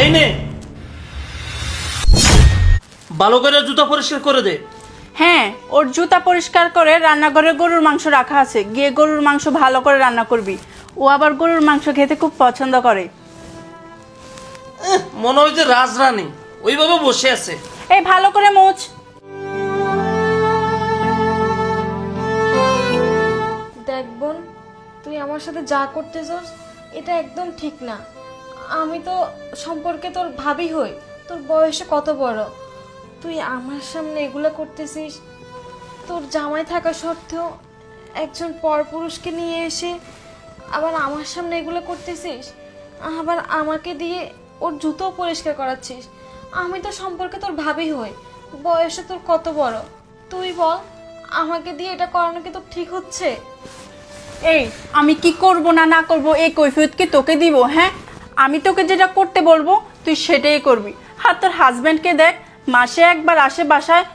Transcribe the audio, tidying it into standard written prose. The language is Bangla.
এই নে, ভালো করে জুতা পরিষ্কার করে দে। হ্যাঁ, ওর জুতা পরিষ্কার করে রান্নাঘরে গরুর মাংস রাখা আছে, গিয়ে গরুর মাংস ভালো করে রান্না করবি। ও আবার গরুর মাংস খেতে খুব পছন্দ করে। মনে হয় যে রাজরানী ওইভাবে বসে আছে। এই ভালো করে মোচ। দেখ বোন, তুই আমার সাথে যা করতেছস এটা একদম ঠিক না। আমি তো সম্পর্কে তোর ভাবি হই, তোর বয়সে কত বড়, তুই আমার সামনে এগুলো করতেছিস। তোর জামাই থাকা সত্ত্বেও একজন পরপুরুষকে নিয়ে এসে আবার আমার সামনে এগুলো করতেছিস, আবার আমাকে দিয়ে ওর জুতো পরিষ্কার করাচ্ছিস। আমি তো সম্পর্কে তোর ভাবি হই, বয়সে তোর কত বড়, তুই বল আমাকে দিয়ে এটা করানো কি তোর ঠিক হচ্ছে? এই আমি কি করব না না করব এই কৈফিয়ত কি তোকে দিব? হ্যাঁ, আমি তোকে যেটা করতে বলবো তুই সেটাই করবি। আর তোর হাজবেন্ডকে দেখ, মাসে একবার আসে বাসায়,